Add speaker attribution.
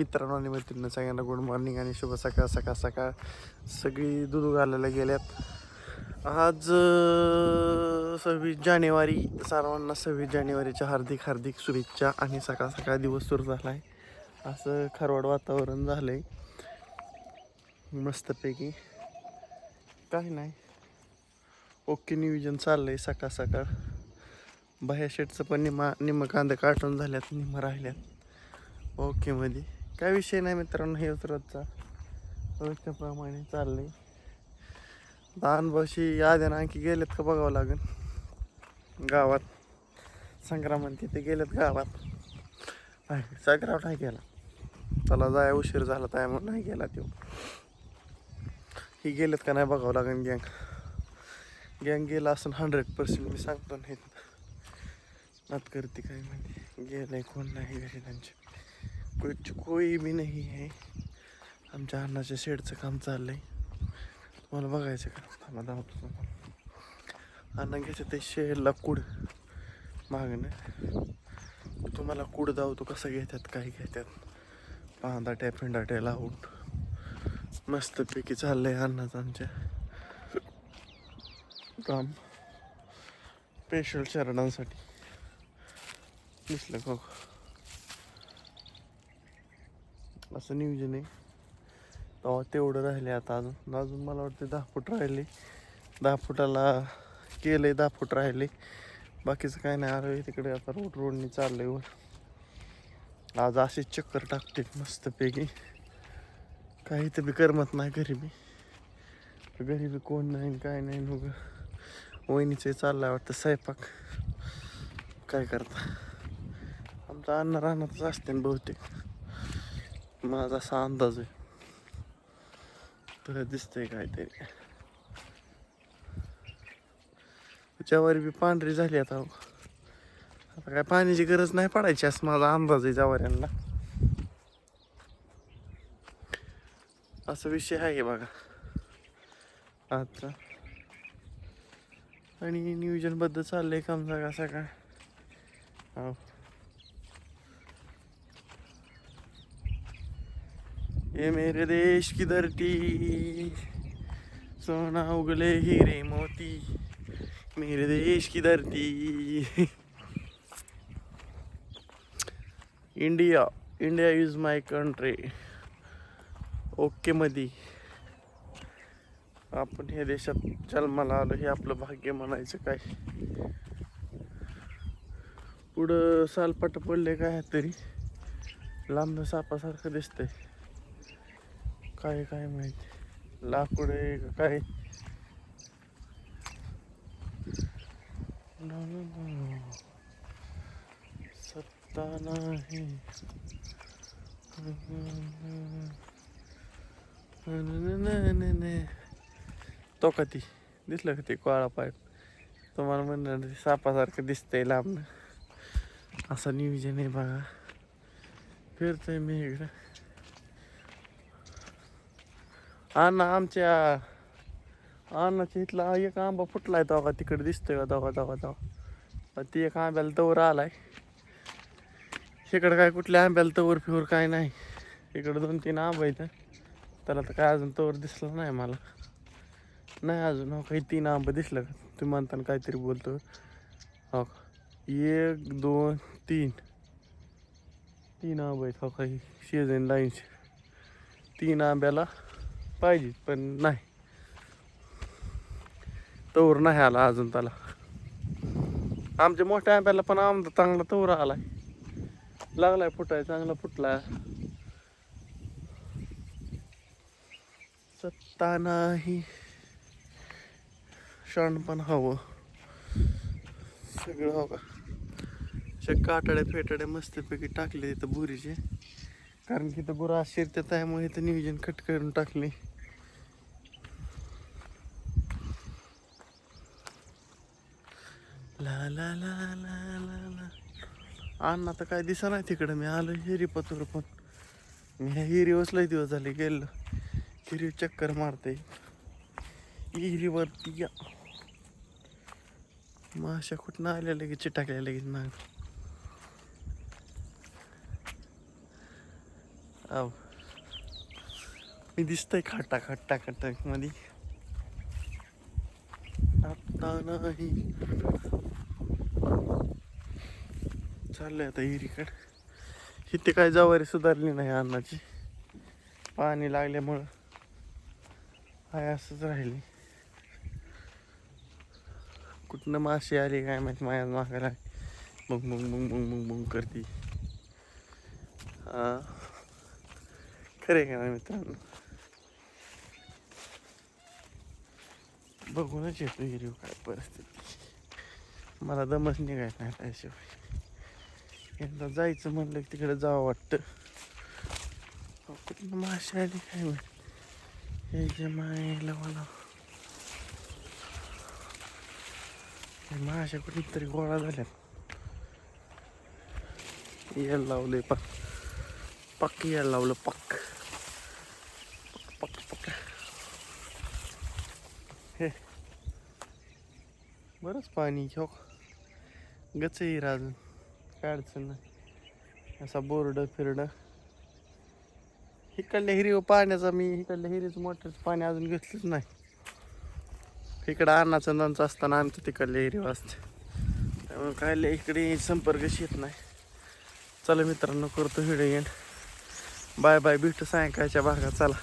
Speaker 1: मित्रांनो आणि मैत्रिणींना सगळ्यांना गुड मॉर्निंग आणि शुभ सकाळ सकाळ सकाळ. सगळी दूध घालायला गेल्यात. आज 26 जानेवारी. सर्वांना 26 जानेवारीच्या हार्दिक हार्दिक शुभेच्छा. आणि सकाळ सकाळ दिवस सुरू झाला आहे. असं खरवड वातावरण झालं आहे मस्तपैकी. काही नाही, ओके नियोजन चाललं आहे सकाळ सकाळ. बाह्या शेटचं पण निम्म कांदे काढून झाल्यात, निम्म राहिल्यात ओके मध्ये. काय विषय नाही मित्रांनो, हे रोजच्या प्रमाणे चाललंय. अनुभवशी आद्यानं आणखी गेलेत का बघावं लागेल. गावात संग्रामन तिथे गेलेत गावात. संग्राम नाही गेला, त्याला जाय उशीर झाला त्यामुळे नाही गेला तो. ही गेलेत का नाही बघावं लागेल. गँग गेला असं 100% मी सांगतो. नाही नात करते काय म्हणजे गेलंय, कोण नाही घरी त्यांचे, कोई भी नाही आहे. आमच्या अण्णाच्या शेडचं काम चाललंय, मला बघायचं का. थांबा धावतो अण्णा घ्यायचं ते शेडला कूड मागणं. तुम्हाला कूड धावतो कसं घेतात, काय घेतात. पांदाट्या फिंडाट्या लावून मस्तपैकी चाललंय अण्णाचं आमच्या काम. स्पेशल शरणांसाठी दिसलं का असं नियोजन आहे. तेव्हा तेवढं राहिले. आता अजून मला वाटतं 10 फूट राहिले. 10 फुटाला केलंय, 10 फूट राहिले. बाकीचं काय नाही. अरे तिकडे आता रोडनी चाललंय वर. आज अशीच चक्कर टाकते मस्तपैकी. काही तर बी करमत नाही घरी बी कोण नाही काय नाही. वहिनीचं चाललाय वाटतं स्वयंपाक. काय करता, आमचा अन्न राहणारच असते ना बहुतेक, माझा असा अंदाज आहे. तुला दिसतंय काहीतरी. जवारी बी पांढरी झाली आता काय पाण्याची गरज नाही पडायची असं माझा अंदाज आहे जवाऱ्यांना. असा विषय आहे बघा आजचा. आणि नियोजन बद्दल चाललंय काम सकाळ सकाळ. हो, ये मेरे देश की धरती, सोना उगले हीरे मोती, मेरे देश की धरती. India is my country. Okay मध्ये आपण ह्या देशात जन्माला आलो, हे आपलं भाग्य म्हणायचं. काय पुढं सालपाट पडले काय तरी लांब सापासारखं दिसतंय. काय माहिती, लाकूड आहे का काय. सत्ता नाही तो का ती दिसलं का ते काळा पाईप. तुम्हाला म्हणणार सापासारखं दिसतंय लांब. असं नियोजन आहे बघा. फिरतोय मी इकडं. आमच्या अन्नाच्या इथला एक आंबा फुटलाय तो का तिकडे दिसतोय का. दवा ती एक आंब्याला तवर आलाय. इकडं काय कुठल्या आंब्याला तवर फिवर काय नाही. इकडं 2-3 आंबा आहेत, त्याला तर काय अजून तवर दिसलं नाही मला. नाही अजून. हो काही 3 आंबा दिसलं का तुम्ही म्हणताना काहीतरी बोलतो. हो 1 2 3 आंबा आहेत. हो काही शेजारी लाईनचे 3 आंब्याला पाहिजे पण नाही, तवर नाही आला अजून त्याला. आमच्या मोठ्या आंब्याला पण आंबा चांगला तवर आलाय, लागलाय फुटाय, चांगला फुटला. सत्ता नाही, शण पण हवं सगळं. हो का काटाड्या फेटाड्या मस्तपैकी टाकले इथं बुरीचे, कारण की इथं गुरं शिरते त्यामुळे इथं नियोजन कट करून टाकले. ला ला ला ला ला ला. अण्णा तर काय दिसा नाही तिकडं. मी आलो हिरी पतूर पण. मी ह्या हिरीवरच लय दिवस झाले गेलो. हिरी चक्कर मारते हिरीवरती. या माशा कुठं आल्या लगेच चिटाकल्या लगेच माग. आव मी दिसतंय खट्टा खट्टा खट्टा मध्ये आता नाही चाललंय आता हिरीकड. इथे काय जवारी सुधारली नाही अन्नाची, पाणी लागल्यामुळं हाय असंच राहिली. कुठनं मासे आले काय माहिती माझ्या मागायला. मग मग मग मग मग मग करते. हा खरे का नाही मित्रांनो, बघूनच येतो हिरीव काय परिस्थिती. मला दमच निघायला नाही त्याशिवाय. एकदा जायचं म्हणलं की तिकडे जावं वाटतं. कुठनं मासे आले काय माहिती याच्या मायला मला. माश्या कुठे तरी गोळा झाल्या. यायला लावले पक पक्क यायला लावलं पक्क पक्क पक्क. हे बरंच पाणी घेऊ गच येईल अजून, काय अडचण नाही. असा बोर्ड फिरड इकडल्या हिरीव पाण्याचा, मी इकडल्या हिरीचं मोठ्याचं पाणी अजून घेतलंच नाही. इकडं अन्नाचं नंच असताना आमचं तिकडल्या हिरीव असते, त्यामुळे काय इकडे संपर्कच येत नाही. चला मित्रांनो, करतो व्हिडिओ एंड. बाय बाय, भेटू सायंकाळच्या भागात. चला.